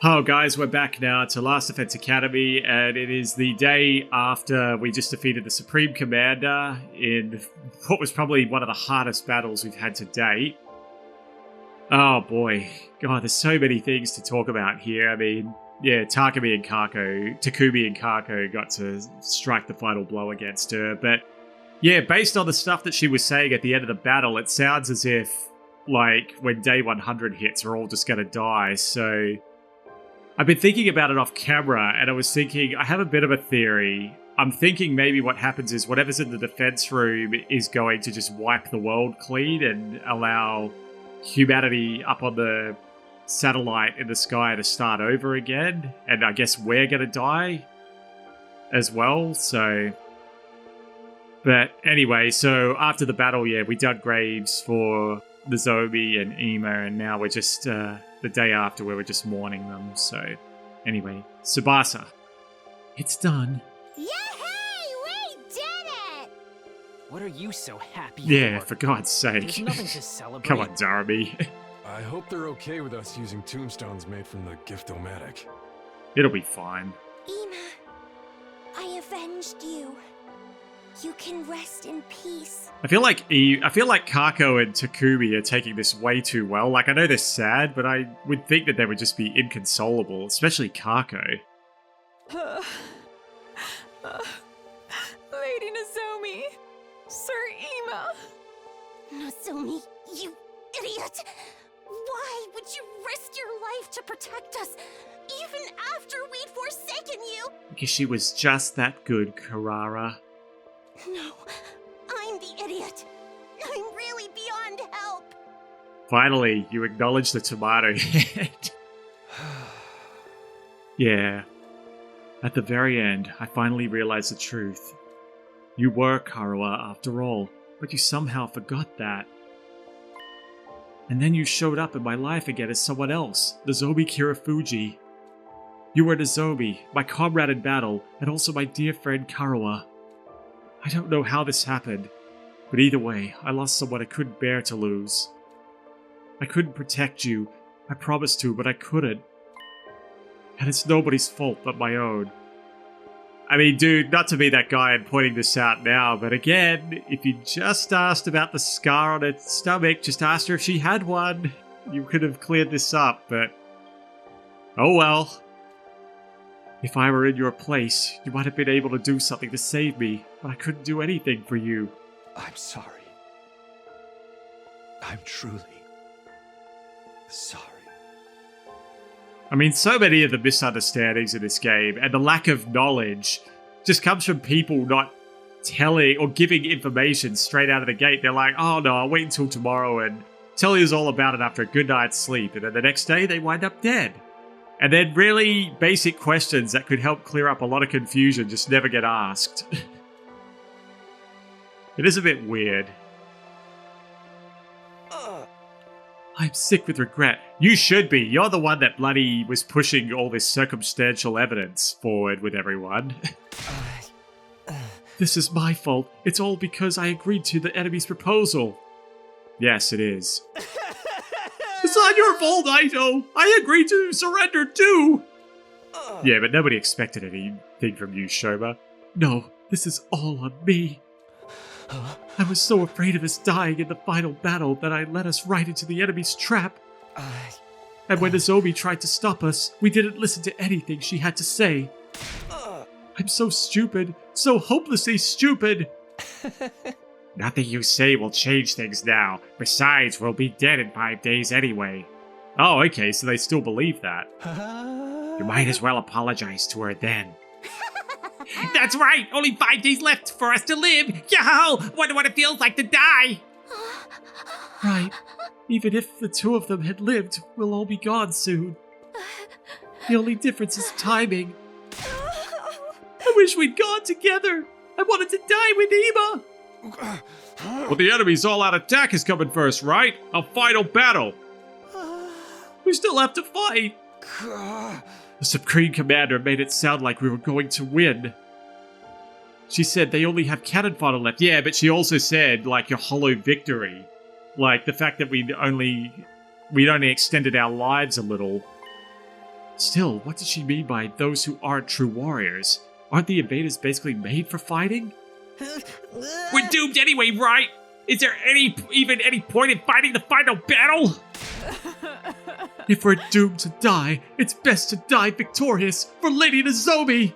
Oh, guys, we're back now to Last Defense Academy, and it is the day after we just defeated the Supreme Commander in what was probably one of the hardest battles we've had to date. Oh boy, God, there's so many things to talk about here. I mean, yeah, Takumi and Kako got to strike the final blow against her, but yeah, based on the stuff that she was saying at the end of the battle, it sounds as if, like, when day 100 hits, we're all just gonna die, so I've been thinking about it off camera, and I was thinking, I have a bit of a theory. I'm thinking maybe what happens is whatever's in the defense room is going to just wipe the world clean and allow humanity up on the satellite in the sky to start over again. And I guess we're going to die as well, so... But anyway, so after the battle, yeah, we dug graves for the Zombie and Ema, and now we're just... the day after we were just mourning them, so anyway, Tsubasa. It's done. Yay! We did it! What are you so happy Yeah, for God's sake. There's nothing to celebrate. Come on, Darby. I hope they're okay with us using tombstones made from the Gift-O-Matic. It'll be fine. Ema, I avenged you. You can rest in peace. I feel like Kako and Takumi are taking this way too well. Like, I know they're sad, but I would think that they would just be inconsolable, especially Kako. Lady Nozomi, Sir Ema. Nozomi, you idiot! Why would you risk your life to protect us, even after we'd forsaken you? Because she was just that good, Karara. No, I'm the idiot. I'm really beyond help. Finally, you acknowledge the tomato head. Yeah. At the very end, I finally realized the truth. You were Karawa after all, but you somehow forgot that. And then you showed up in my life again as someone else, Nozomi Kirafuji. You were Nozomi, my comrade in battle, and also my dear friend Karawa. I don't know how this happened, but either way, I lost someone I couldn't bear to lose. I couldn't protect you. I promised to, but I couldn't. And it's nobody's fault but my own. I mean, dude, not to be that guy and pointing this out now, but again, if you just asked about the scar on her stomach, just asked her if she had one, you could have cleared this up, but... oh well. If I were in your place, you might have been able to do something to save me, but I couldn't do anything for you. I'm sorry. I'm truly sorry. I mean, so many of the misunderstandings in this game and the lack of knowledge just comes from people not telling or giving information straight out of the gate. They're like, oh no, I'll wait until tomorrow and tell you all about it after a good night's sleep. And then the next day they wind up dead. And then really basic questions that could help clear up a lot of confusion just never get asked. It is a bit weird. I'm sick with regret. You should be. You're the one that bloody was pushing all this circumstantial evidence forward with everyone. This is my fault. It's all because I agreed to the enemy's proposal. Yes, it is. It's not your fault, Aito! I agreed to surrender too! Yeah, but nobody expected anything from you, Shoma. No, this is all on me. I was so afraid of us dying in the final battle that I led us right into the enemy's trap. And when Nozomi tried to stop us, we didn't listen to anything she had to say. I'm so stupid, so hopelessly stupid. Nothing you say will change things now. Besides, we'll be dead in 5 days anyway. Oh, okay, so they still believe that. You might as well apologize to her then. That's right! Only 5 days left for us to live! Yo! Wonder what it feels like to die! Right. Even if the two of them had lived, we'll all be gone soon. The only difference is timing. I wish we'd gone together! I wanted to die with Ema! Well, the enemy's all-out attack is coming first, right? A final battle! We still have to fight! The Supreme Commander made it sound like we were going to win. She said they only have cannon fodder left. Yeah, but she also said, like, a hollow victory. Like, the fact that we'd only extended our lives a little. Still, what did she mean by those who aren't true warriors? Aren't the invaders basically made for fighting? We're doomed anyway, right? Is there even any point in fighting the final battle? If we're doomed to die, it's best to die victorious for Lady Nozomi!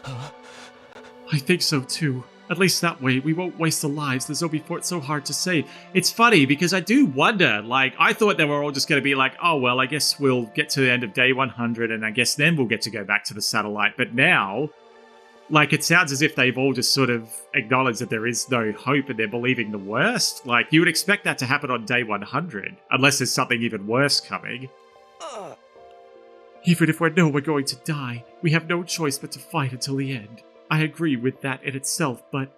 I think so too. At least that way, we won't waste the lives Nozomi fought so hard to save. It's funny, because I do wonder, like, I thought they were all just going to be like, oh, well, I guess we'll get to the end of day 100, and I guess then we'll get to go back to the satellite. But now, like, it sounds as if they've all just sort of acknowledged that there is no hope and they're believing the worst. Like, you would expect that to happen on day 100, unless there's something even worse coming. Even if we know we're going to die, we have no choice but to fight until the end. I agree with that in itself, but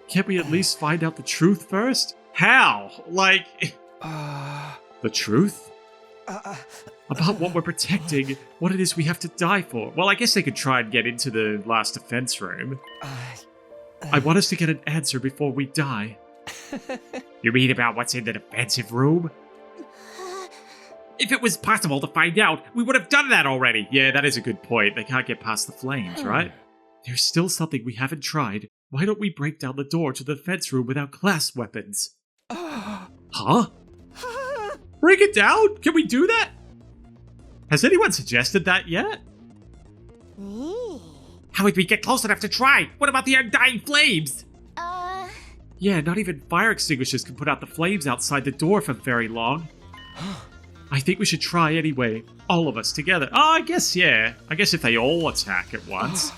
can't we at least find out the truth first? How? Like, the truth? About what we're protecting, what it is we have to die for. Well, I guess they could try and get into the last defense room. I want us to get an answer before we die. You mean about what's in the defensive room? If it was possible to find out, we would have done that already. Yeah, that is a good point. They can't get past the flames, right? There's still something we haven't tried. Why don't we break down the door to the defense room without class weapons? Huh? Break it down? Can we do that? Has anyone suggested that yet? How would we get close enough to try? What about the undying flames? Yeah, not even fire extinguishers can put out the flames outside the door for very long. I think we should try anyway. All of us together. Oh, I guess, yeah. I guess if they all attack at once.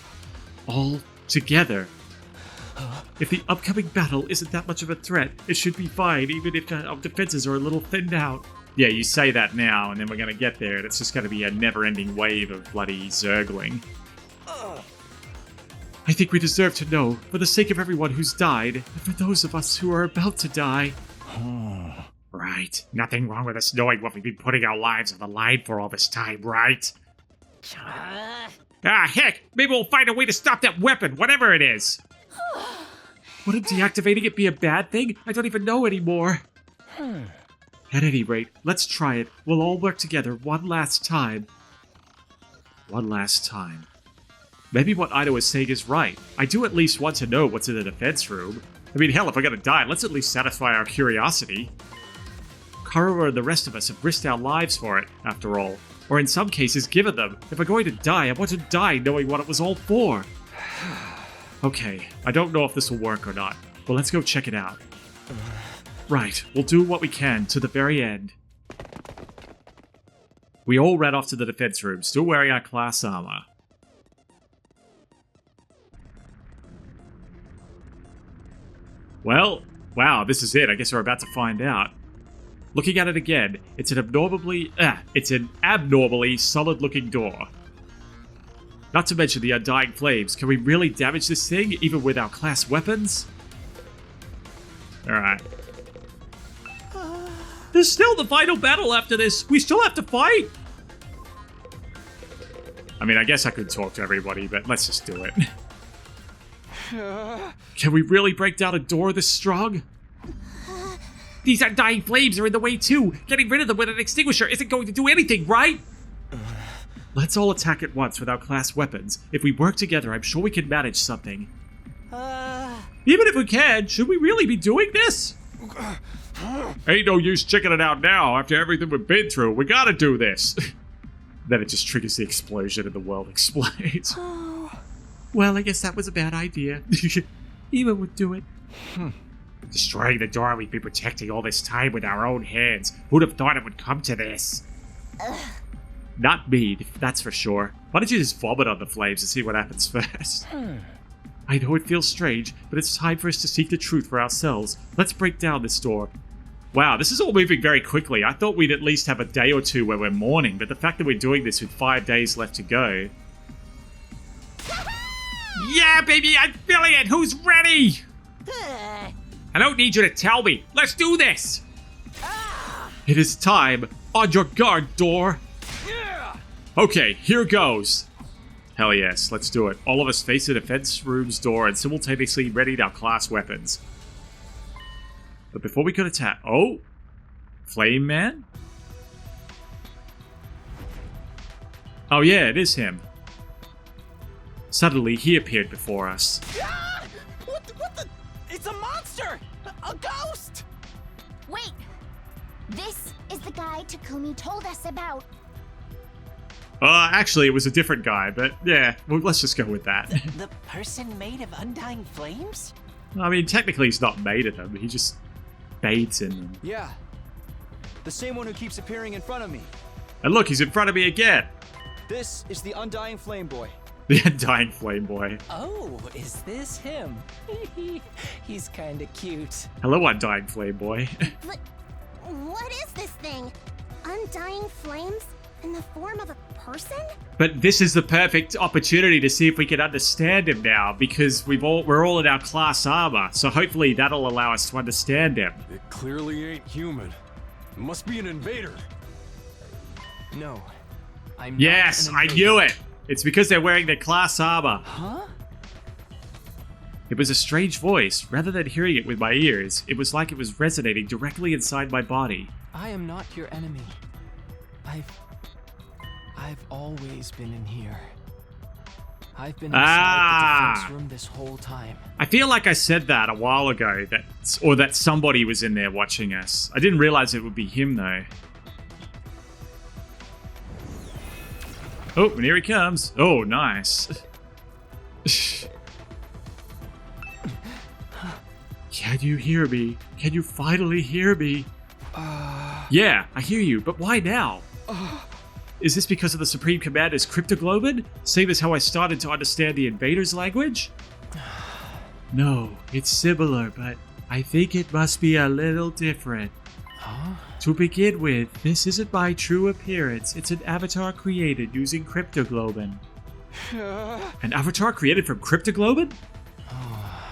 All together. If the upcoming battle isn't that much of a threat, it should be fine, even if our defenses are a little thinned out. Yeah, you say that now, and then we're gonna get there, and it's just gonna be a never-ending wave of bloody zergling. I think we deserve to know, for the sake of everyone who's died, and for those of us who are about to die. Right. Nothing wrong with us knowing what we've been putting our lives on the line for all this time, right? Heck! Maybe we'll find a way to stop that weapon, whatever it is! Wouldn't deactivating it be a bad thing? I don't even know anymore. At any rate, let's try it. We'll all work together one last time. One last time. Maybe what Ido is saying is right. I do at least want to know what's in the defense room. I mean, hell, if we're gonna die, let's at least satisfy our curiosity. Karura and the rest of us have risked our lives for it, after all. Or in some cases, given them. If we're going to die, I want to die knowing what it was all for. Okay, I don't know if this will work or not, but let's go check it out. Right, we'll do what we can to the very end. We all ran off to the defense room, still wearing our class armor. Well, wow, this is it. I guess we're about to find out. Looking at it again, it's an abnormally solid-looking door. Not to mention the undying flames. Can we really damage this thing, even with our class weapons? Alright. There's still the final battle after this. We still have to fight. I mean, I guess I could talk to everybody, but let's just do it. Can we really break down a door this strong? These undying flames are in the way too. Getting rid of them with an extinguisher isn't going to do anything, right? Let's all attack at once with our class weapons. If we work together, I'm sure we can manage something. Even if we can, should we really be doing this? Ain't no use checking it out now after everything we've been through. We gotta do this. Then it just triggers the explosion and the world explodes. Well, I guess that was a bad idea. Eva would do it. Destroying the door we've been protecting all this time with our own hands. Who'd have thought it would come to this? Not me, that's for sure. Why don't you just vomit on the flames and see what happens first? I know it feels strange, but it's time for us to seek the truth for ourselves. Let's break down this door. Wow, this is all moving very quickly. I thought we'd at least have a day or two where we're mourning, but the fact that we're doing this with 5 days left to go... Yeah, baby, I'm feeling it! Who's ready? I don't need you to tell me. Let's do this! It is time. On your guard, door. Okay, here goes. Hell yes, let's do it. All of us face the defense room's door and simultaneously readied our class weapons. But before we could attack... Oh! Flame Man? Oh yeah, it is him. Suddenly, he appeared before us. Ah! What the? It's a monster! A ghost! Wait! This is the guy Takumi told us about. Actually, it was a different guy, but yeah, well, let's just go with that. The person made of undying flames? I mean, technically he's not made of them, he just bathes in them. Yeah. The same one who keeps appearing in front of me. And look, he's in front of me again! This is the Undying Flame Boy. The Undying Flame Boy. Oh, is this him? He's kinda cute. Hello, Undying Flame Boy. But what is this thing? Undying flames in the form of a person? But this is the perfect opportunity to see if we can understand him now, because we're all in our class armor, so hopefully that'll allow us to understand him. It clearly ain't human. It must be an invader. No. I'm Yes, not I an invader. knew it! It's because they're wearing their class armor. Huh? It was a strange voice. Rather than hearing it with my ears, it was like it was resonating directly inside my body. I am not your enemy. I've always been in here. I've been inside the defense room this whole time. I feel like I said that a while ago, that somebody was in there watching us. I didn't realize it would be him though. Oh, and here he comes. Oh, nice. Can you hear me? Can you finally hear me? Yeah, I hear you, but why now? Is this because of the Supreme Commander's cryptoglobin? Same as how I started to understand the invaders' language? No, it's similar, but I think it must be a little different. Huh? To begin with, this isn't my true appearance. It's an avatar created using cryptoglobin. An avatar created from cryptoglobin?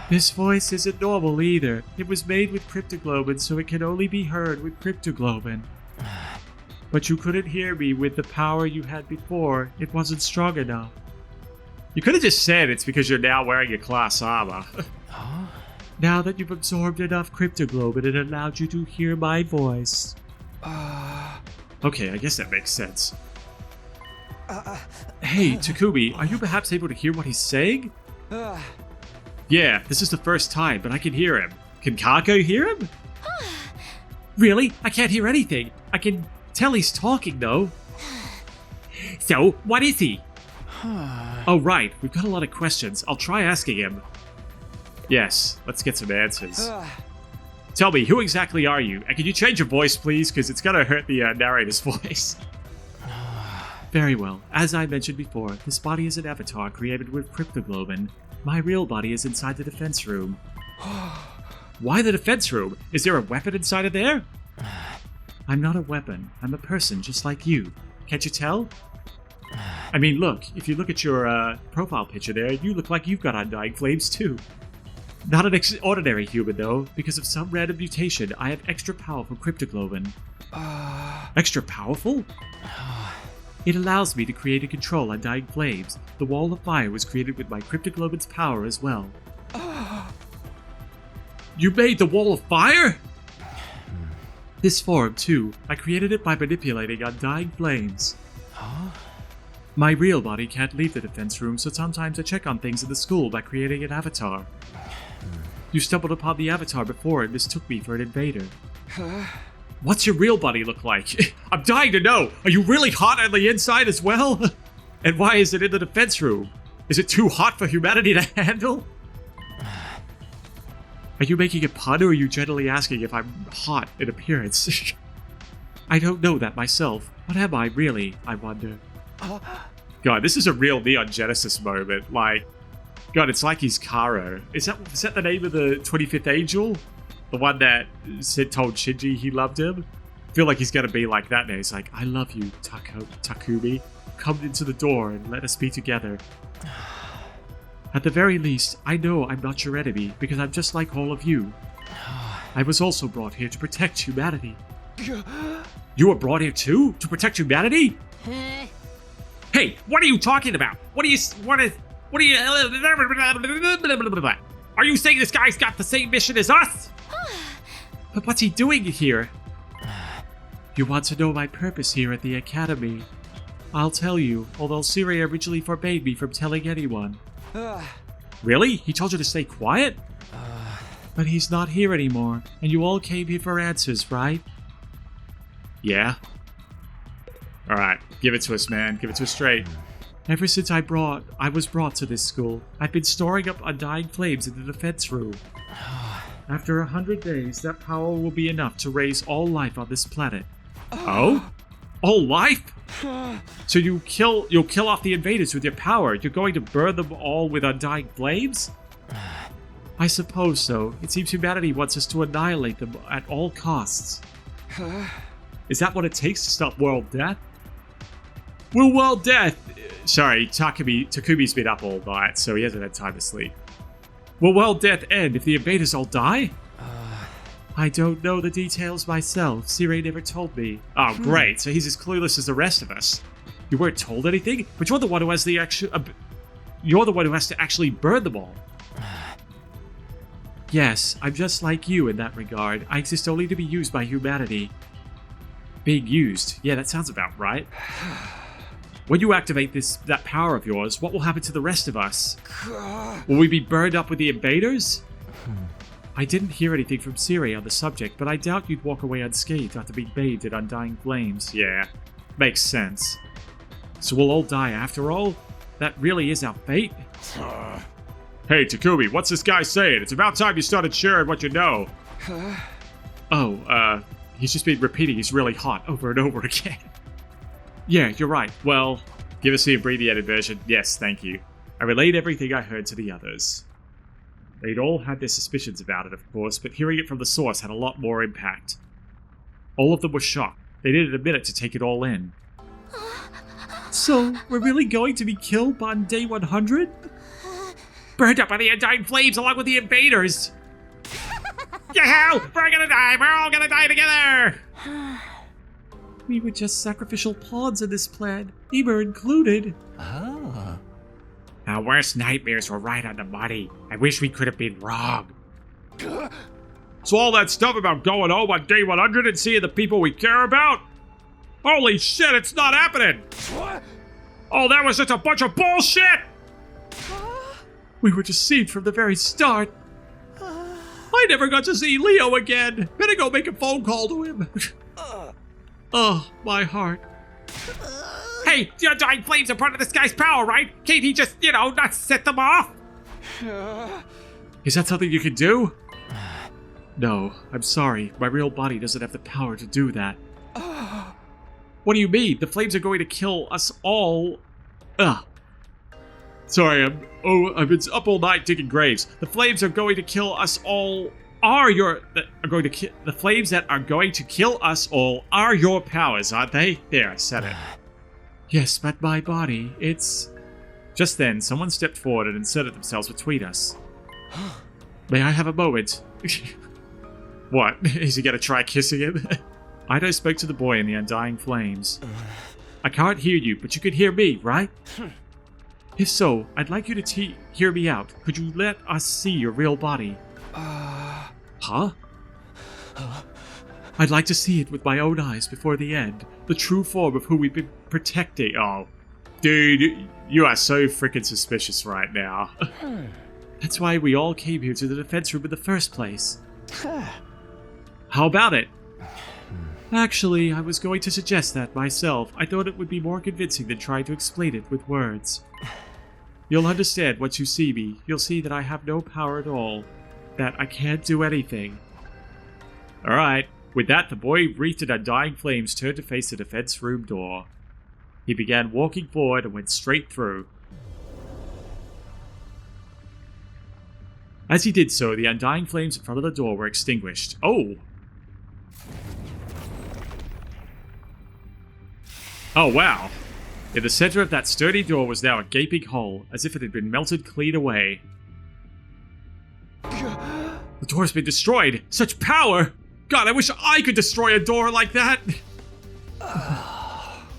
This voice isn't normal either. It was made with cryptoglobin, so it can only be heard with cryptoglobin. But you couldn't hear me with the power you had before. It wasn't strong enough. You could have just said it's because you're now wearing your class armor. Huh? Now that you've absorbed enough cryptoglobin, it allowed you to hear my voice. Okay, I guess that makes sense. Hey, Takumi, are you perhaps able to hear what he's saying? Yeah, this is the first time, but I can hear him. Can Kako hear him? Really? I can't hear anything. I can tell he's talking, though. So, what is he? Oh, right. We've got a lot of questions. I'll try asking him. Yes, let's get some answers. Tell me, who exactly are you? And can you change your voice, please? Because it's going to hurt the narrator's voice. Very well. As I mentioned before, this body is an avatar created with cryptoglobin. My real body is inside the defense room. Why the defense room? Is there a weapon inside of there? I'm not a weapon. I'm a person just like you. Can't you tell? I mean, look. If you look at your profile picture there, you look like you've got undying flames too. Not an ordinary human though. Because of some random mutation, I have extra powerful cryptoglobin. Extra powerful? It allows me to create and control undying flames. The Wall of Fire was created with my cryptoglobin's power as well. You made the Wall of Fire? This form, too. I created it by manipulating undying flames. My real body can't leave the defense room, so sometimes I check on things in the school by creating an avatar. You stumbled upon the avatar before and mistook me for an invader. What's your real body look like? I'm dying to know! Are you really hot on the inside as well? And why is it in the defense room? Is it too hot for humanity to handle? Are you making a pun or are you generally asking if I'm hot in appearance? I don't know that myself. What am I really, I wonder? God, this is a real Neon Genesis moment. Like, God, it's like he's Karo. Is that the name of the 25th Angel? The one that told Shinji he loved him? I feel like he's gonna be like that now. He's like, I love you, Takumi. Come into the door and let us be together. At the very least, I know I'm not your enemy, because I'm just like all of you. I was also brought here to protect humanity. You were brought here too? To protect humanity? Hey, what are you talking about? Are you saying this guy's got the same mission as us? But what's he doing here? You want to know my purpose here at the Academy? I'll tell you, although Siri originally forbade me from telling anyone. Uh, Really? He told you to stay quiet? But he's not here anymore, and you all came here for answers, right? Yeah. Alright, give it to us, man. Give it to us straight. Ever since I was brought to this school, I've been storing up undying flames in the defense room. After 100 days, that power will be enough to raise all life on this planet. Oh? All life? So you'll kill off the invaders with your power. You're going to burn them all with undying flames? I suppose so. It seems humanity wants us to annihilate them at all costs. Is that what it takes to stop world death? Will world death... Sorry, Takumi's been up all night, so he hasn't had time to sleep. Will world death end if the invaders all die? I don't know the details myself. Siri never told me. Oh, great. So he's as clueless as the rest of us. You weren't told anything? But you're the one who has the you're the one who has to actually burn them all. Yes, I'm just like you in that regard. I exist only to be used by humanity. Being used? Yeah, that sounds about right. When you activate that power of yours, what will happen to the rest of us? Will we be burned up with the invaders? I didn't hear anything from Siri on the subject, but I doubt you'd walk away unscathed after being bathed in undying flames. Yeah, makes sense. So we'll all die after all? That really is our fate? Hey, Takumi, what's this guy saying? It's about time you started sharing what you know. He's just been repeating he's really hot over and over again. Yeah, you're right. Well, give us the abbreviated version. Yes, thank you. I relayed everything I heard to the others. They'd all had their suspicions about it, of course, but hearing it from the source had a lot more impact. All of them were shocked. They needed a minute to take it all in. So, we're really going to be killed on day 100? Burned up by the undying flames along with the invaders! Yahoo! We're gonna die! We're all gonna die together! We were just sacrificial pawns in this plan, Eber included. Ah. Our worst nightmares were right on the money. I wish we could have been wrong. So all that stuff about going home on day 100 and seeing the people we care about? Holy shit, it's not happening! What? Oh, that was just a bunch of bullshit! We were deceived from the very start. I never got to see Leo again. Better go make a phone call to him. Oh, my heart. Hey, the undying flames are part of this guy's power, right? Can't he just, not set them off? Is that something you can do? No, I'm sorry. My real body doesn't have the power to do that. What do you mean? The flames are going to kill us all. Sorry, I've been up all night digging graves. The flames are going to kill us all. The flames that are going to kill us all are your powers, aren't they? There, I said it. Yes, but my body, it's... Just then, someone stepped forward and inserted themselves between us. May I have a moment? What? Is he gonna try kissing him? Ido spoke to the boy in the undying flames. I can't hear you, but you can hear me, right? If so, I'd like you to hear me out. Could you let us see your real body? Huh? I'd like to see it with my own eyes before the end. The true form of who we've been protecting. Oh, dude, you are so freaking suspicious right now. That's why we all came here to the defense room in the first place. How about it? Actually, I was going to suggest that myself. I thought it would be more convincing than trying to explain it with words. You'll understand once you see me. You'll see that I have no power at all. That I can't do anything. Alright. With that, the boy wreathed in undying flames turned to face the defense room door. He began walking forward and went straight through. As he did so, the undying flames in front of the door were extinguished. Oh! Oh, wow. In the center of that sturdy door was now a gaping hole, as if it had been melted clean away. The door's been destroyed! Such power! God, I wish I could destroy a door like that!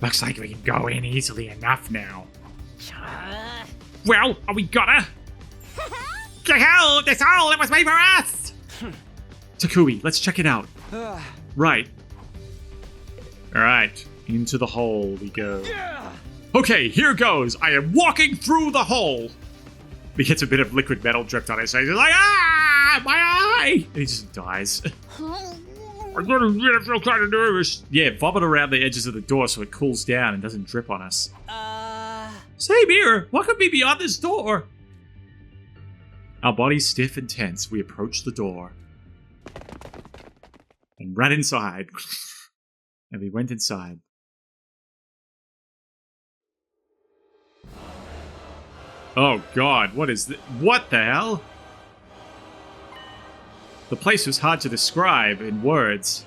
Looks like we can go in easily enough now. Well, are we gonna? This hole, it was made for us! Takumi, let's check it out. Right. Alright, into the hole we go. Okay, here goes. I am walking through the hole. He gets a bit of liquid metal dripped on his face. He's like, ah, my eye! And he just dies. I'm gonna feel kind of nervous. Yeah, vomit around the edges of the door so it cools down and doesn't drip on us. Say, mirror, what could be beyond this door? Our bodies stiff and tense, we approach the door. And ran inside. And we went inside. Oh god, what is this? What the hell? The place was hard to describe in words.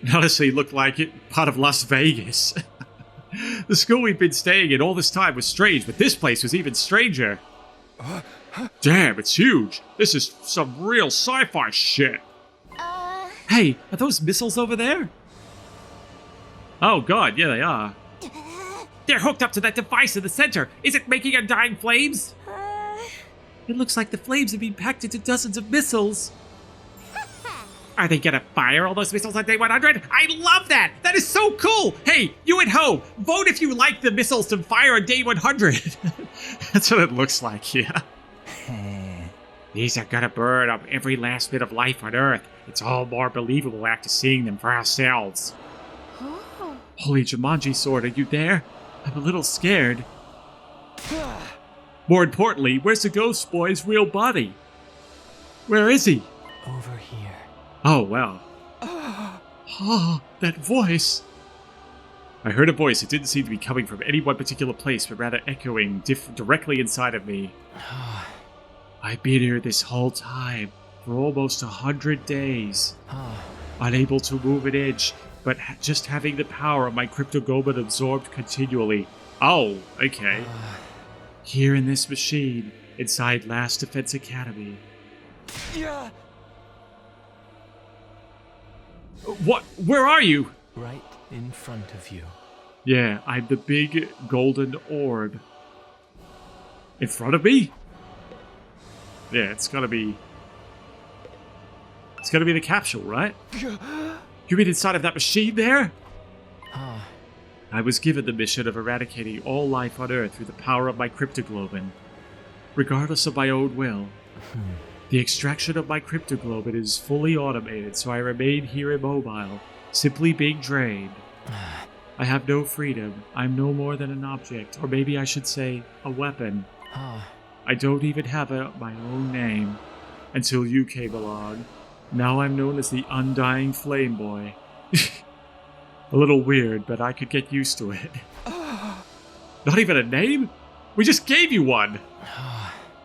It honestly looked like it part of Las Vegas. The school we'd been staying in all this time was strange, but this place was even stranger. Damn, it's huge. This is some real sci-fi shit. Hey, are those missiles over there? Oh god, yeah they are. They're hooked up to that device in the center. Is it making undying flames? It looks like the flames have been packed into dozens of missiles. Are they gonna fire all those missiles on day 100? I love that! That is so cool! Hey, you at home, vote if you like the missiles to fire on day 100. That's what it looks like, yeah. These are gonna burn up every last bit of life on Earth. It's all more believable after seeing them for ourselves. Holy Jumanji sword, are you there? I'm a little scared. More importantly, where's the ghost boy's real body? Where is he? Over here. Oh, wow. Oh, that voice. I heard a voice. It didn't seem to be coming from any one particular place, but rather echoing directly inside of me. I've been here this whole time, for almost 100 days. Unable to move an inch, but just having the power of my cryptogoman absorbed continually. Oh, okay. Here in this machine, inside Last Defense Academy. Yeah. What? Where are you? Right in front of you. Yeah, I'm the big golden orb. In front of me? Yeah, it's gotta be... It's gotta be the capsule, right? You mean inside of that machine there? I was given the mission of eradicating all life on Earth through the power of my cryptoglobin. Regardless of my own will. The extraction of my cryptoglobin is fully automated, so I remain here immobile, simply being drained. I have no freedom. I'm no more than an object, or maybe I should say, a weapon. I don't even have my own name, until you came along. Now I'm known as the Undying Flame Boy. A little weird, but I could get used to it. Not even a name? We just gave you one!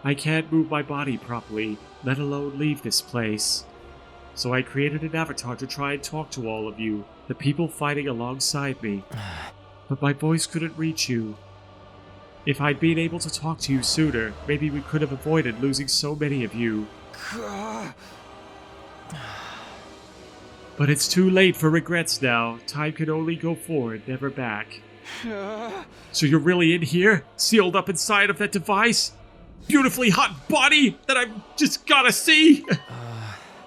I can't move my body properly, let alone leave this place. So I created an avatar to try and talk to all of you, the people fighting alongside me. But my voice couldn't reach you. If I'd been able to talk to you sooner, maybe we could have avoided losing so many of you. But it's too late for regrets now. Time can only go forward, never back. So you're really in here? Sealed up inside of that device? Beautifully hot body that I've just gotta see?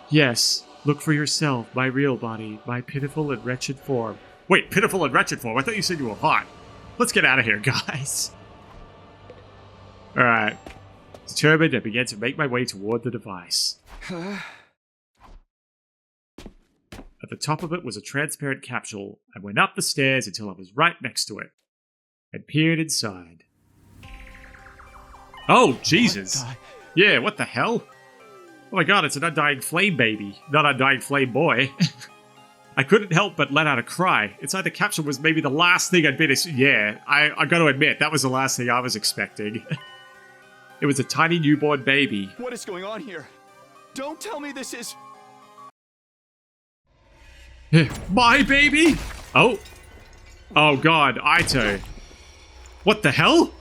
Yes, look for yourself, my real body, my pitiful and wretched form. Wait, pitiful and wretched form? I thought you said you were hot. Let's get out of here, guys. Alright. Determined, I began to make my way toward the device. At the top of it was a transparent capsule. I went up the stairs until I was right next to it. And peered inside. Oh, Jesus. Yeah, what the hell? Oh my god, it's an Undying Flame baby, not Undying Flame boy. I couldn't help but let out a cry. Inside the capsule was maybe the last thing I'd been... Yeah, I gotta admit, that was the last thing I was expecting. It was a tiny newborn baby. What is going on here? Don't tell me this is... My baby? Oh. Oh god, Aito. What the hell?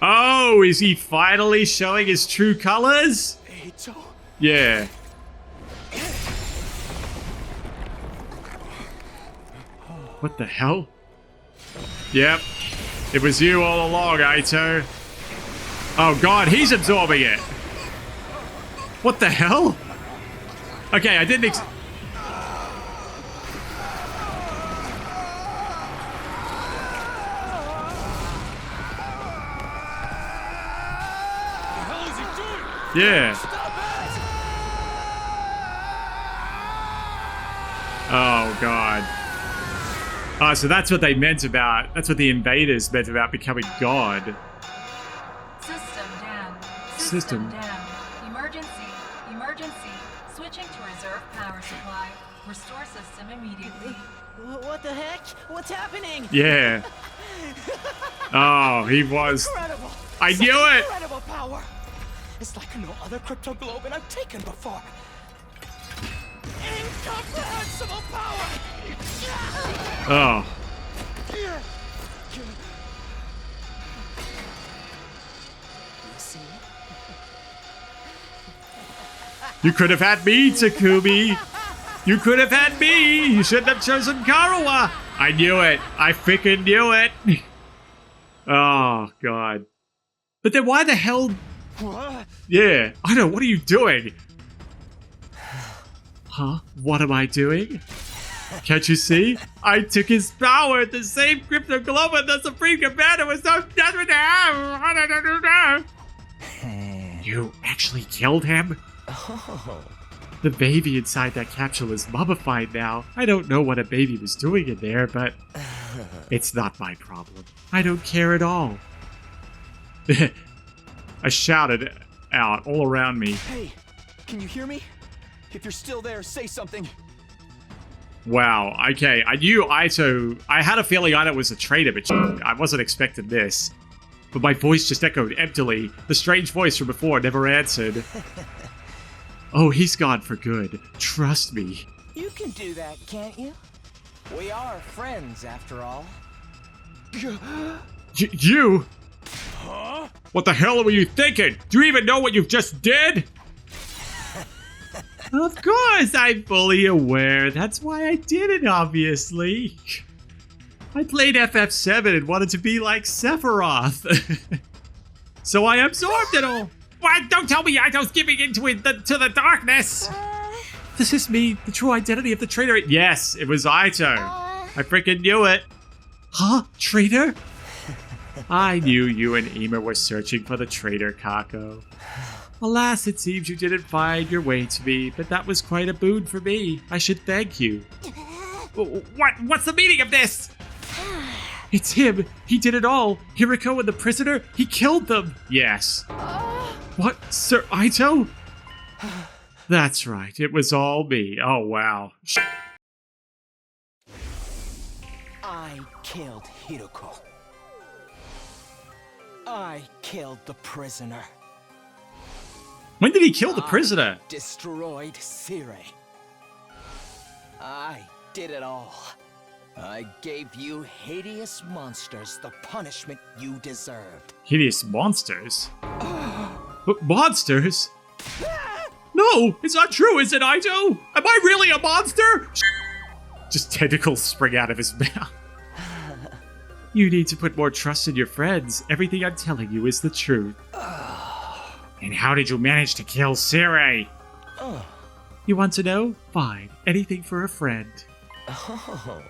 Oh, is he finally showing his true colors? Aito. Yeah. What the hell? Yep. It was you all along, Aito. Oh god, he's absorbing it. What the hell? Okay, I didn't Yeah. Oh, God. Oh, so that's what they meant about... That's what the invaders meant about becoming God. System down. System. Down. Emergency. Emergency. Switching to reserve power supply. Restore system immediately. What the heck? What's happening? Yeah. Oh, he was... Incredible! I Such knew it! Incredible power! It's like no other crypto globe I've taken before. Incomprehensible power! Oh. You see? You could have had me, Takumi. You could have had me. You shouldn't have chosen Karawa. I knew it. I freaking knew it. Oh, God. But then why the hell... What? Yeah, I know. What are you doing? Huh? What am I doing? Can't you see? I took his power. The same crypto globe and the Supreme Commander was so desperate to have. You actually killed him? Oh. The baby inside that capsule is mummified now. I don't know what a baby was doing in there, but it's not my problem. I don't care at all. I shouted out all around me. Hey, can you hear me? If you're still there, say something. Wow, okay. I knew Ito... I had a feeling Ito was a traitor, but I wasn't expecting this. But my voice just echoed emptily. The strange voice from before never answered. Oh, he's gone for good. Trust me. You can do that, can't you? We are friends, after all. You? Huh? What the hell were you thinking? Do you even know what you've just did? Of course, I'm fully aware. That's why I did it, obviously. I played FF7 and wanted to be like Sephiroth. So I absorbed it all. What? Don't tell me Ito's giving into it to the darkness. This is me, the true identity of the traitor. Yes, it was Ito. I freaking knew it. Huh? Traitor? I knew you and Ima were searching for the traitor, Kako. Alas, it seems you didn't find your way to me, but that was quite a boon for me. I should thank you. What's the meaning of this? It's him. He did it all. Hiriko and the prisoner, he killed them. Yes. What? Sir Ito? That's right. It was all me. Oh, wow. I killed Hiroko. I killed the prisoner. When did he kill the prisoner? Destroyed Sire. I did it all. I gave you hideous monsters the punishment you deserved. Hideous monsters? Monsters? No, it's not true, is it, Ito? Am I really a monster? Just tentacles spring out of his mouth. You need to put more trust in your friends. Everything I'm telling you is the truth. And how did you manage to kill Sire? You want to know? Fine. Anything for a friend.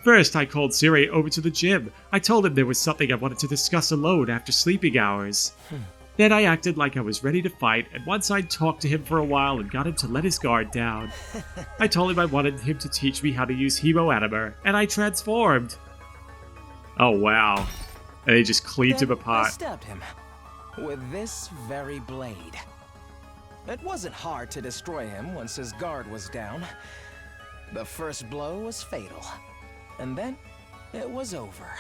First, I called Sire over to the gym. I told him there was something I wanted to discuss alone after sleeping hours. Then I acted like I was ready to fight, and once I'd talked to him for a while and got him to let his guard down, I told him I wanted him to teach me how to use Hemo-Animer, and I transformed. Oh, wow. And they just cleaved him I apart. stabbed him with this very blade. It wasn't hard to destroy him once his guard was down. The first blow was fatal, and then it was over.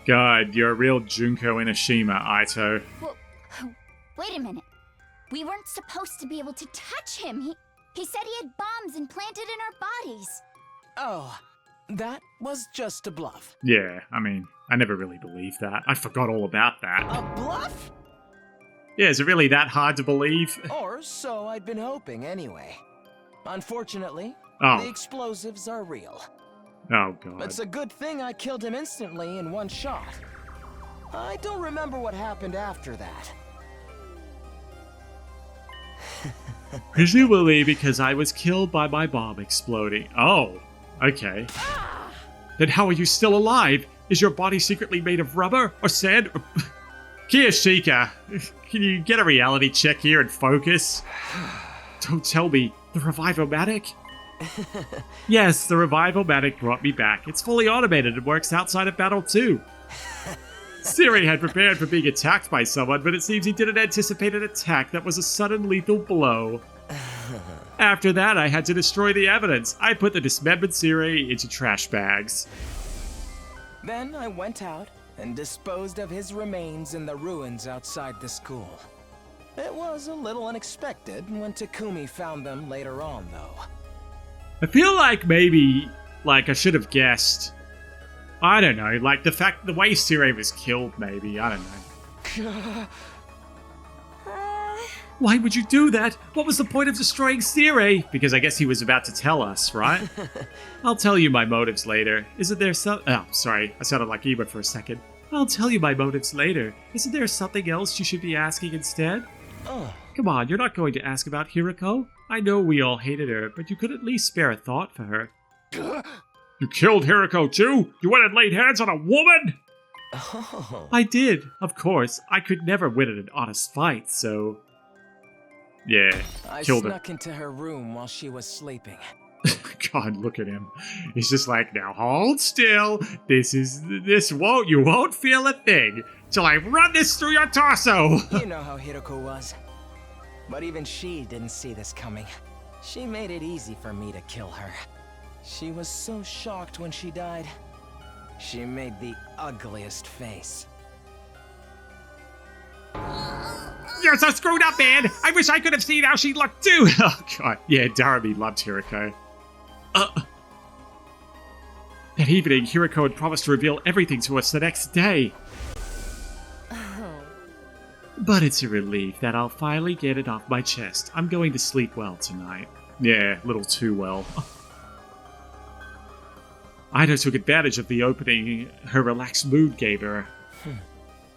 God, you're a real Junko Inoshima, Ito. Well, wait a minute. We weren't supposed to be able to touch him. He said he had bombs implanted in our bodies. Oh, that was just a bluff. Yeah, I mean, I never really believed that. I forgot all about that. A bluff? Yeah, is it really that hard to believe? Or so I'd been hoping anyway. Unfortunately, Oh. the explosives are real. Oh, God. It's a good thing I killed him instantly in one shot. I don't remember what happened after that. Presumably because I was killed by my bomb exploding. Oh, okay. Then how are you still alive? Is your body secretly made of rubber or sand? Or Kiyashika, can you get a reality check here and focus? Don't tell me, the Revivomatic? Yes, the Revivomatic brought me back. It's fully automated and works outside of battle too. Siri had prepared for being attacked by someone, but it seems he didn't anticipate an attack that was a sudden lethal blow. After that, I had to destroy the evidence. I put the dismembered Siri into trash bags. Then I went out and disposed of his remains in the ruins outside the school. It was a little unexpected when Takumi found them later on, though. I feel like maybe, I should have guessed. I don't know, the way Siri was killed, maybe. I don't know. Why would you do that? What was the point of destroying Siri? Because I guess he was about to tell us, right? I'll tell you my motives later. Isn't there some... Oh, sorry. I sounded like Eva for a second. I'll tell you my motives later. Isn't there something else you should be asking instead? Come on, you're not going to ask about Hiriko? I know we all hated her, but you could at least spare a thought for her. You killed Hiriko too? You went and laid hands on a woman? Oh. I did, of course. I could never win in an honest fight, so... Yeah, I killed her. snuck into her room while she was sleeping. God, look at him. He's just like, now hold still. You won't feel a thing till I run this through your torso. You know how Hiroko was. But even she didn't see this coming. She made it easy for me to kill her. She was so shocked when she died. She made the ugliest face. You're so screwed up, man! I wish I could have seen how she looked too! Oh god, yeah, Darby loved Hiriko. That evening, Hiriko had promised to reveal everything to us the next day. But it's a relief that I'll finally get it off my chest. I'm going to sleep well tonight. Yeah, a little too well. Ida took advantage of the opening her relaxed mood gave her.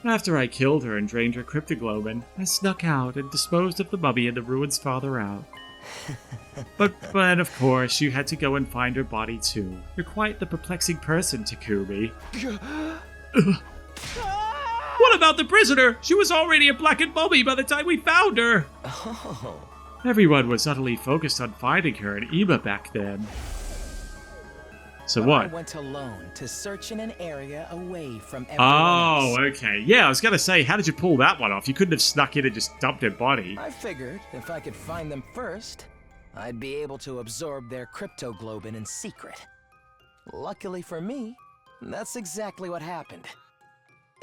After I killed her and drained her cryptoglobin, I snuck out and disposed of the mummy in the ruins farther out. But of course, you had to go and find her body too. You're quite the perplexing person, Takumi. What about the prisoner? She was already a blackened mummy by the time we found her! Oh. Everyone was utterly focused on finding her and Ema back then. So But what? I went alone to search in an area away from everyone else. Oh, okay. Yeah, I was gonna say, how did you pull that one off? You couldn't have snuck in and just dumped her body. I figured if I could find them first, I'd be able to absorb their cryptoglobin in secret. Luckily for me, that's exactly what happened.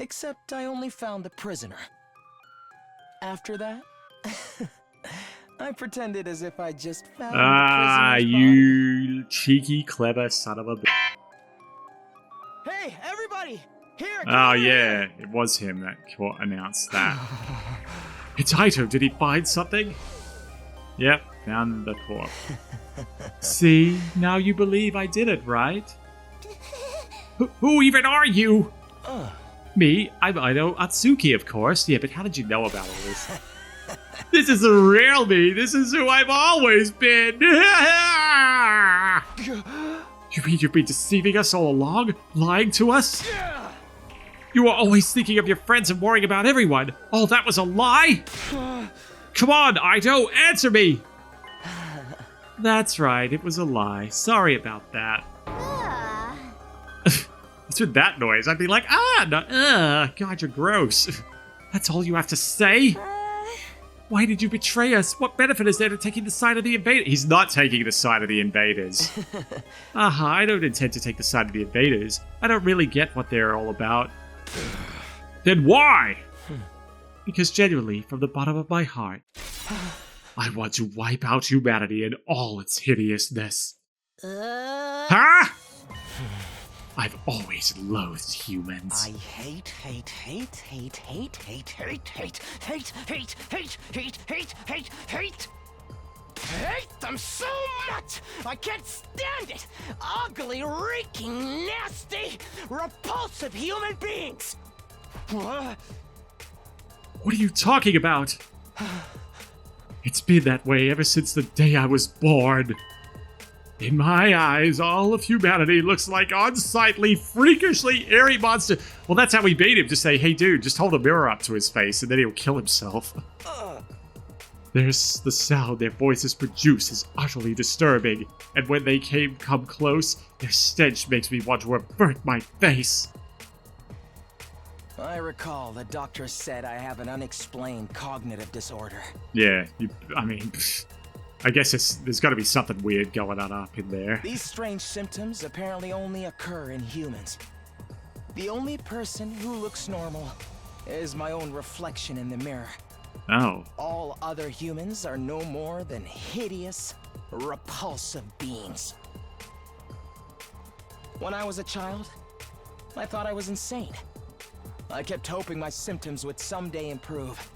Except I only found the prisoner. After that, I pretended as if I just found the prisoner's you cheeky, clever son of a bitch. Hey, everybody! Here! Oh, yeah, it was him that announced that. It's Ito, did he find something? Yep, found the corpse. See, now you believe I did it, right? Who even are you? Me, I'm Ito Atsuki, of course. Yeah, but how did you know about all this? This is the real me. This is who I've always been. You mean you've been deceiving us all along? Lying to us? You were always thinking of your friends and worrying about everyone. All that was a lie? Come on, Ito, answer me! That's right, it was a lie. Sorry about that. What's with that noise? I'd be like, God, you're gross. That's all you have to say? Why did you betray us? What benefit is there to taking the side of the invaders? He's not taking the side of the invaders. I don't intend to take the side of the invaders. I don't really get what they're all about. Then why? Because genuinely, from the bottom of my heart, I want to wipe out humanity in all its hideousness. Huh? I've always loathed humans. I hate them so much! I can't stand it! Ugly, reeking, nasty, repulsive human beings! What are you talking about? It's been that way ever since the day I was born. In my eyes, all of humanity looks like unsightly, freakishly airy monster. Well, that's how we beat him. Just say, hey, dude, just hold a mirror up to his face, and then he'll kill himself. There's the sound their voices produce is utterly disturbing, and when they come close, their stench makes me want to avert my face. I recall the doctor said I have an unexplained cognitive disorder. Yeah, I guess there's got to be something weird going on up in there. These strange symptoms apparently only occur in humans. The only person who looks normal is my own reflection in the mirror. Oh. All other humans are no more than hideous, repulsive beings. When I was a child, I thought I was insane. I kept hoping my symptoms would someday improve.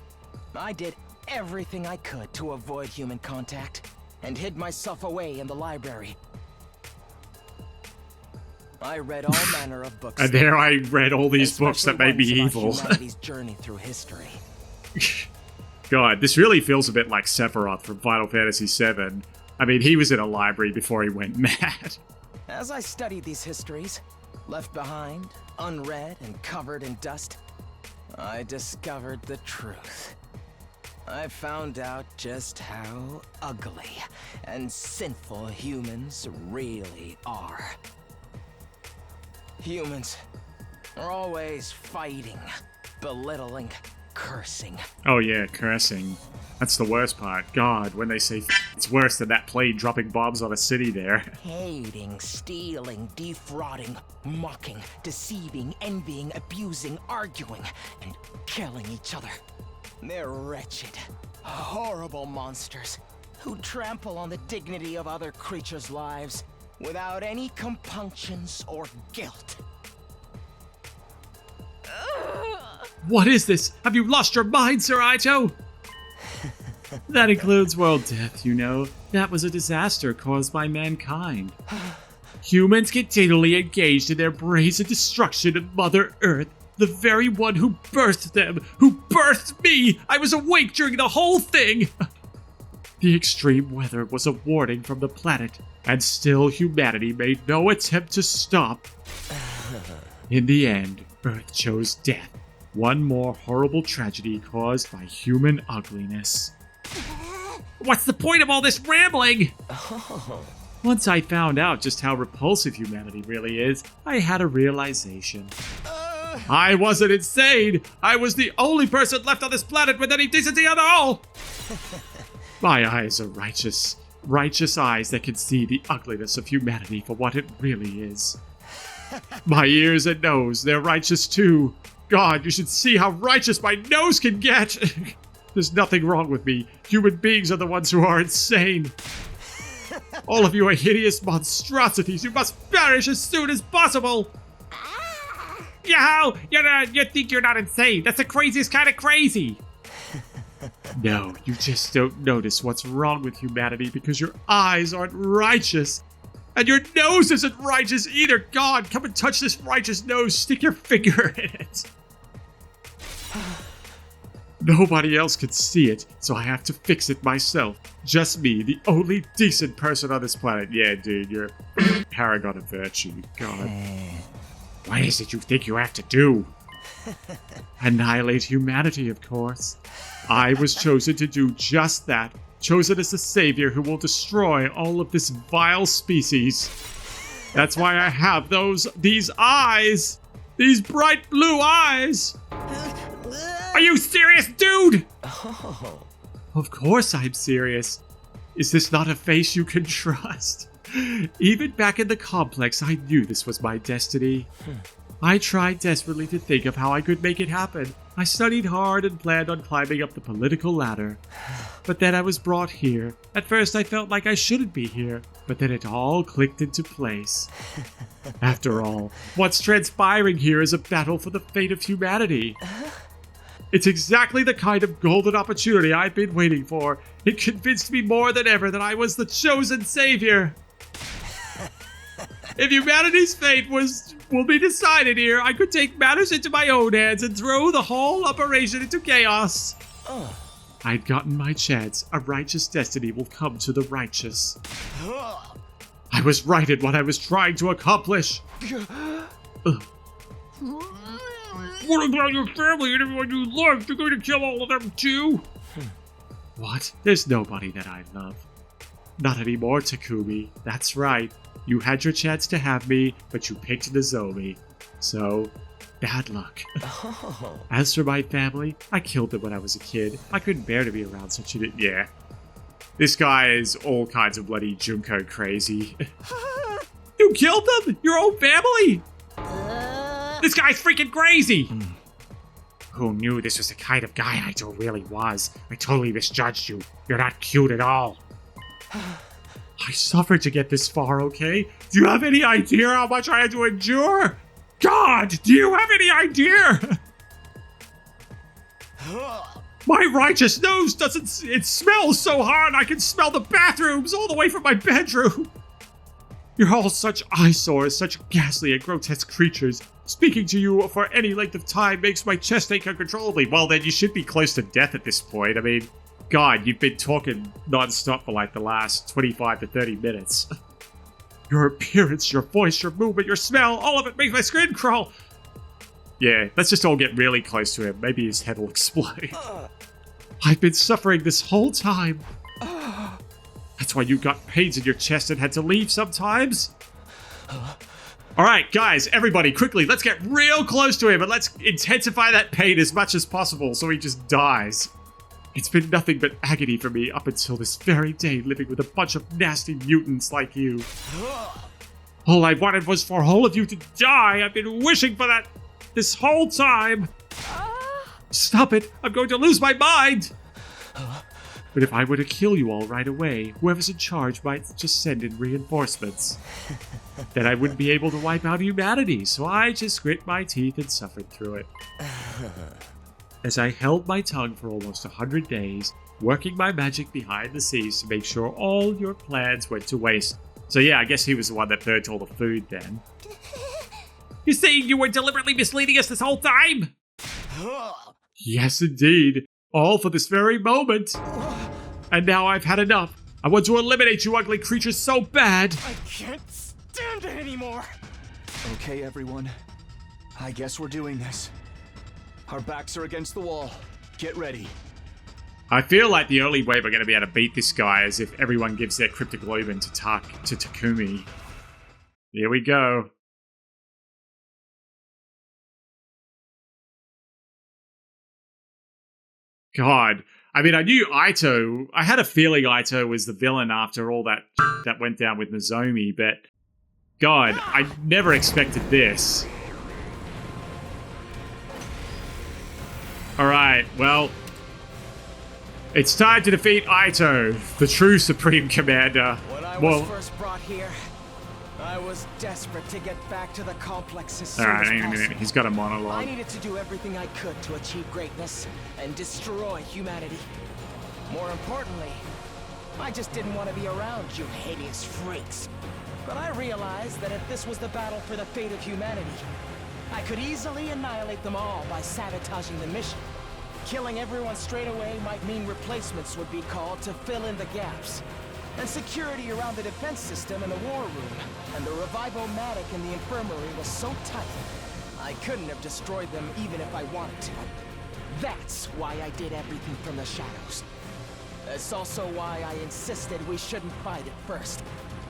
I did everything I could to avoid human contact, and hid myself away in the library. I read all manner of books. And there I read all these books that made me evil. Humanity's journey through history. God, this really feels a bit like Sephiroth from Final Fantasy VII. I mean, he was in a library before he went mad. As I studied these histories, left behind, unread, and covered in dust, I discovered the truth. I found out just how ugly and sinful humans really are. Humans are always fighting, belittling, cursing. Oh yeah, cursing. That's the worst part. God, when they say it's worse than that plane dropping bombs on a city there. Hating, stealing, defrauding, mocking, deceiving, envying, abusing, arguing, and killing each other. They're wretched, horrible monsters who trample on the dignity of other creatures' lives without any compunctions or guilt. What is this? Have you lost your mind, Sir Aito? That includes world death, you know. That was a disaster caused by mankind. Humans continually engaged in their brazen destruction of Mother Earth. The very one who birthed them, who birthed me! I was awake during the whole thing! The extreme weather was a warning from the planet, and still humanity made no attempt to stop. In the end, Earth chose death. One more horrible tragedy caused by human ugliness. What's the point of all this rambling? Once I found out just how repulsive humanity really is, I had a realization. I wasn't insane! I was the only person left on this planet with any decency at all! My eyes are righteous. Righteous eyes that can see the ugliness of humanity for what it really is. My ears and nose, they're righteous too. God, you should see how righteous my nose can get! There's nothing wrong with me. Human beings are the ones who are insane. All of you are hideous monstrosities. You must perish as soon as possible! Yo! You think you're not insane. That's the craziest kind of crazy! No, you just don't notice what's wrong with humanity because your eyes aren't righteous. And your nose isn't righteous either. God, come and touch this righteous nose. Stick your finger in it. Nobody else can see it, so I have to fix it myself. Just me, the only decent person on this planet. Yeah, dude, you're a paragon of virtue. God. What is it you think you have to do? Annihilate humanity, of course. I was chosen to do just that. Chosen as the savior who will destroy all of this vile species. That's why I have these eyes! These bright blue eyes! Are you serious, dude? Oh. Of course I'm serious. Is this not a face you can trust? Even back in the complex, I knew this was my destiny. I tried desperately to think of how I could make it happen. I studied hard and planned on climbing up the political ladder. But then I was brought here. At first I felt like I shouldn't be here, but then it all clicked into place. After all, what's transpiring here is a battle for the fate of humanity. It's exactly the kind of golden opportunity I've been waiting for. It convinced me more than ever that I was the chosen savior. If humanity's fate will be decided here, I could take matters into my own hands and throw the whole operation into chaos. I'd gotten my chance. A righteous destiny will come to the righteous. I was right in what I was trying to accomplish. What about your family and everyone you love? You're going to kill all of them too? What? There's nobody that I love. Not anymore, Takumi. That's right. You had your chance to have me, but you picked Nozomi. So, bad luck. Oh. As for my family, I killed them when I was a kid. I couldn't bear to be around such a... Yeah. This guy is all kinds of bloody Junko crazy. You killed them? Your own family? This guy's freaking crazy! Who knew this was the kind of guy Aito really was? I totally misjudged you. You're not cute at all. I suffered to get this far, okay? Do you have any idea how much I had to endure? God, do you have any idea? My righteous nose doesn't... It smells so hard I can smell the bathrooms all the way from my bedroom. You're all such eyesores, such ghastly and grotesque creatures. Speaking to you for any length of time makes my chest ache uncontrollably. Well, then you should be close to death at this point. I mean, God, you've been talking non-stop for like the last 25 to 30 minutes. Your appearance, your voice, your movement, your smell, all of it makes my skin crawl. Yeah, let's just all get really close to him. Maybe his head will explode. I've been suffering this whole time. That's why you got pains in your chest and had to leave sometimes? Alright, guys, everybody, quickly, let's get real close to him and let's intensify that pain as much as possible so he just dies. It's been nothing but agony for me up until this very day, living with a bunch of nasty mutants like you. All I wanted was for all of you to die. I've been wishing for that this whole time. Stop it, I'm going to lose my mind. But if I were to kill you all right away, whoever's in charge might just send in reinforcements. Then I wouldn't be able to wipe out humanity, so I just grit my teeth and suffered through it. As I held my tongue for almost 100 days, working my magic behind the scenes to make sure all your plans went to waste. So yeah, I guess he was the one that burnt all the food then. You're saying you were deliberately misleading us this whole time? Yes, indeed. All for this very moment. And now I've had enough. I want to eliminate you ugly creatures so bad. I can't stand it anymore. Okay, everyone. I guess we're doing this. Our backs are against the wall. Get ready. I feel like the only way we're going to be able to beat this guy is if everyone gives their cryptoglobin to Takumi. Here we go. God. I mean, I knew Aito. I had a feeling Aito was the villain after all that went down with Nozomi, but God, I never expected this. Alright, well, it's time to defeat Aito, the true Supreme Commander. When I was first brought here, I was desperate to get back to the complex as soon as possible. He's got a monologue. I needed to do everything I could to achieve greatness and destroy humanity. More importantly, I just didn't want to be around you hideous freaks. But I realized that if this was the battle for the fate of humanity, I could easily annihilate them all by sabotaging the mission. Killing everyone straight away might mean replacements would be called to fill in the gaps. And security around the defense system and the war room, and the revivomatic in the infirmary was so tight, I couldn't have destroyed them even if I wanted to. That's why I did everything from the shadows. That's also why I insisted we shouldn't fight at first.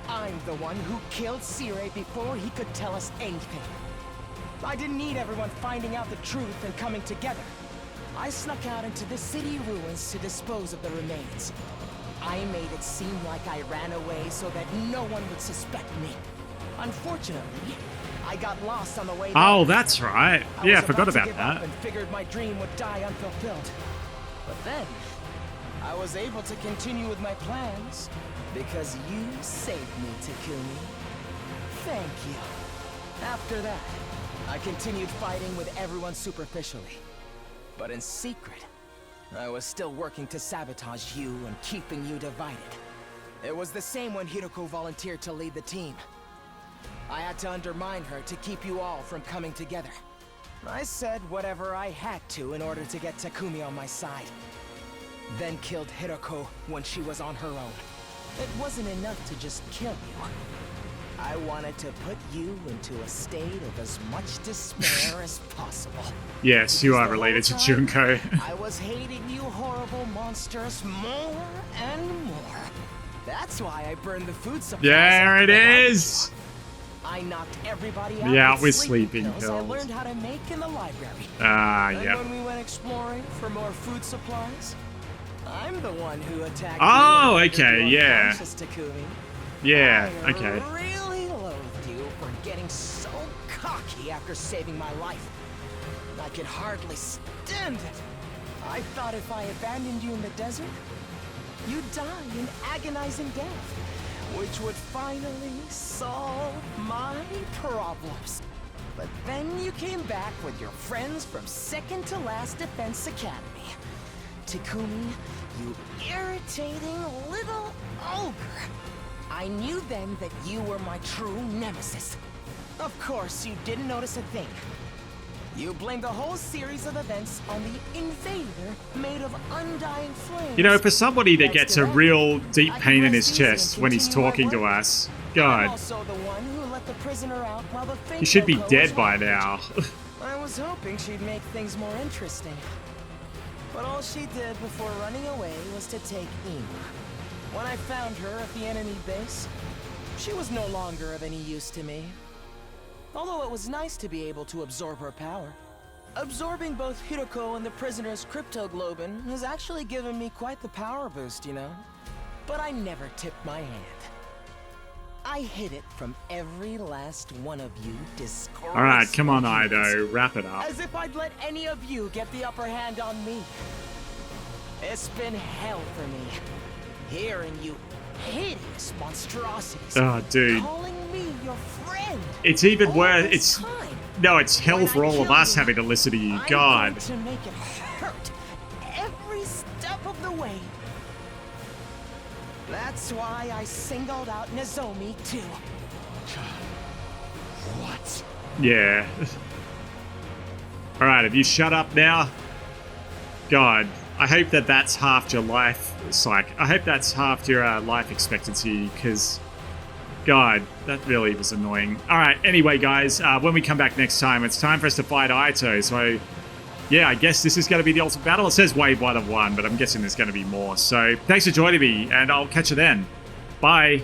I'm the one who killed Sire before he could tell us anything. I didn't need everyone finding out the truth and coming together. I snuck out into the city ruins to dispose of the remains. I made it seem like I ran away so that no one would suspect me. Unfortunately, I got lost on the way there. Oh, that's right. Yeah, I forgot about that. And figured my dream would die unfulfilled. But then, I was able to continue with my plans because you saved me, Takumi. Thank you. After that, I continued fighting with everyone superficially. But in secret, I was still working to sabotage you and keeping you divided. It was the same when Hiroko volunteered to lead the team. I had to undermine her to keep you all from coming together. I said whatever I had to in order to get Takumi on my side. Then killed Hiroko when she was on her own. It wasn't enough to just kill you. I wanted to put you into a state of as much despair as possible. Yes, you Because are the related to whole time, Junko. I was hating you horrible monsters more and more. That's why I burned the food supplies. There after it the barbecue. is! I knocked everybody out Yeah, with with sleeping sleeping pills I pills. learned how to make in the library. Ah, And yeah. when we went exploring for more food supplies, I'm the one who attacked Oh, you and rendered okay, you yeah. unconscious, Takumi. Yeah, I okay. really loathed you for getting so cocky after saving my life. I could hardly stand it. I thought if I abandoned you in the desert, you'd die an agonizing death, which would finally solve my problems. But then you came back with your friends from second to last Defense Academy. Takumi, you irritating little ogre. I knew then that you were my true nemesis. Of course, you didn't notice a thing. You blamed the whole series of events on the invader made of undying flames. You know, for somebody that Thanks gets to a that, real deep I pain can in his rest easy and chest when he's continue my talking to work. us, I'm God, also the one who let the prisoner out while the fake he should be Yoko was dead by hostage. now. I was hoping she'd make things more interesting. But all she did before running away was to take Ima. When I found her at the enemy base, she was no longer of any use to me. Although it was nice to be able to absorb her power. Absorbing both Hiroko and the prisoner's cryptoglobin has actually given me quite the power boost, you know? But I never tipped my hand. I hid it from every last one of you disgraceful Alright, come on, humans. Ido, wrap it up. As if I'd let any of you get the upper hand on me. It's been hell for me. Hearing you hideous monstrosities. Oh, dude. Calling me your friend. It's even all worse. this It's time. no, it's hell When for I all of kill us you, having to listen to you. I'm God. going to make it hurt every step of the way. That's why I singled out Nozomi too. What? Yeah. Alright, have you shut up now? God, I hope that that's half your life, Psych. I hope that's half your life expectancy, because, God, that really was annoying. Alright, anyway, guys, when we come back next time, it's time for us to fight Aito, so, yeah, I guess this is going to be the ultimate battle. It says wave 1 of 1, but I'm guessing there's going to be more. So, thanks for joining me, and I'll catch you then. Bye.